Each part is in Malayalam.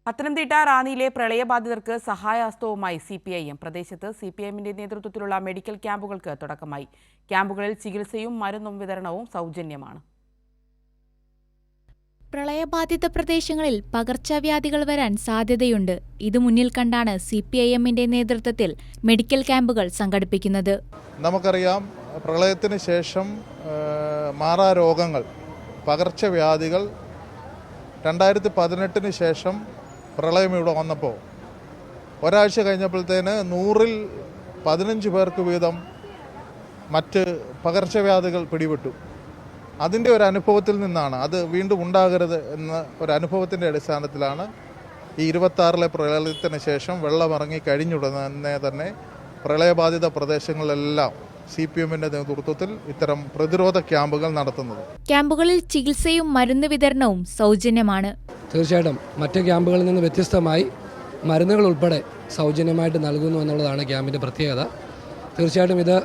പത്തനംതിട്ട റാന്നിയിലെ പ്രളയബാധിതർക്ക് സഹായഹസ്തവുമായി CPIM. പ്രദേശത്ത് CPIMന്റെ നേതൃത്വത്തിലുള്ള മെഡിക്കൽ ക്യാമ്പുകൾക്ക് തുടക്കമായി. ക്യാമ്പുകളിൽ ചികിത്സയും മരുന്നും വിതരണവും സൗജന്യമാണ്. പ്രളയബാധിത പ്രദേശങ്ങളിൽ പകർച്ചവ്യാധികൾ വരാൻ സാധ്യതയുണ്ട്. ഇത് മുന്നിൽ കണ്ടാണ് CPIMന്റെ നേതൃത്വത്തിൽ മെഡിക്കൽ ക്യാമ്പുകൾ സംഘടിപ്പിക്കുന്നത്. നമുക്കറിയാം, പ്രളയത്തിന് ശേഷം മാറാരോഗങ്ങൾ, പകർച്ചവ്യാധികൾ 2018 ശേഷം പ്രളയം ഇവിടെ വന്നപ്പോൾ ഒരാഴ്ച കഴിഞ്ഞപ്പോഴത്തേന് 100-ൽ 15 പേർക്ക് വീതം മറ്റ് പകർച്ചവ്യാധികൾ പിടിപെട്ടു. അതിൻ്റെ ഒരു അനുഭവത്തിൽ നിന്നാണ്, അത് വീണ്ടും ഉണ്ടാകരുത് എന്ന ഒരു അനുഭവത്തിൻ്റെ അടിസ്ഥാനത്തിലാണ് ഈ 26-ലെ പ്രളയത്തിന് ശേഷം വെള്ളമിറങ്ങി കഴിഞ്ഞുടനെ തന്നെ പ്രളയബാധിത പ്രദേശങ്ങളിലെല്ലാം CPIMന്റെ നേതൃത്വത്തിൽ ഇത്തരം പ്രതിരോധ ക്യാമ്പുകൾ നടത്തുന്നത്. ക്യാമ്പുകളിൽ ചികിത്സയും മരുന്ന് വിതരണവും സൗജന്യമാണ്. തീർച്ചയായിട്ടും മറ്റ് ക്യാമ്പുകളിൽ നിന്ന് വ്യത്യസ്തമായി മരുന്നുകൾ ഉൾപ്പെടെ സൗജന്യമായിട്ട് നൽകുന്നു എന്നുള്ളതാണ് ക്യാമ്പിൻ്റെ പ്രത്യേകത. തീർച്ചയായിട്ടും ഇത്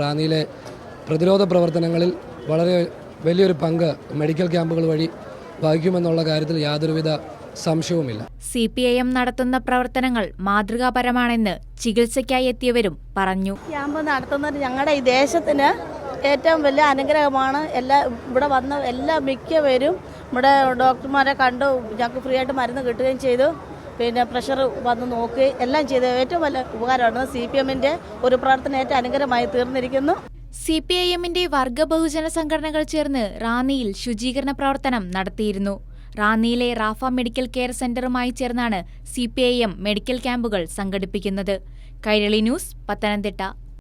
റാന്നിയിലെ പ്രതിരോധ പ്രവർത്തനങ്ങളിൽ വളരെ വലിയൊരു പങ്ക് മെഡിക്കൽ ക്യാമ്പുകൾ വഴി വഹിക്കുമെന്നുള്ള കാര്യത്തിൽ യാതൊരുവിധ സംശയവുമില്ല. CPIM നടത്തുന്ന പ്രവർത്തനങ്ങൾ മാതൃകാപരമാണെന്ന് ചികിത്സയ്ക്കായി എത്തിയവരും പറഞ്ഞു. ക്യാമ്പ് നടത്തുന്നത് ഞങ്ങളുടെ ഈ ദേശത്തിന് ഏറ്റവും വലിയ അനുഗ്രഹമാണ്. ഇവിടെ വന്ന മിക്കവരും ഇവിടെ ഡോക്ടർമാരെ കണ്ടു, ഞങ്ങൾക്ക് ഫ്രീ ആയിട്ട് മരുന്ന് കിട്ടുകയും ചെയ്തു. പിന്നെ പ്രഷർ വന്ന് നോക്കുകയും എല്ലാം ചെയ്ത് ഏറ്റവും വലിയ ഉപകാരമാണ്. CPIMന്റെ ഒരു പ്രവർത്തനം ഏറ്റവും അനുഗ്രഹമായി തീർന്നിരിക്കുന്നു. CPIMന്റെ വർഗ ബഹുജന സംഘടനകൾ ചേർന്ന് റാന്നിയിൽ ശുചീകരണ പ്രവർത്തനം നടത്തിയിരുന്നു. റാന്നിയിലെ റാഫ മെഡിക്കൽ കെയർ സെന്ററുമായി ചേർന്നാണ് CPIM മെഡിക്കൽ ക്യാമ്പുകൾ സംഘടിപ്പിക്കുന്നത്. കൈരളി ന്യൂസ്, പത്തനംതിട്ട.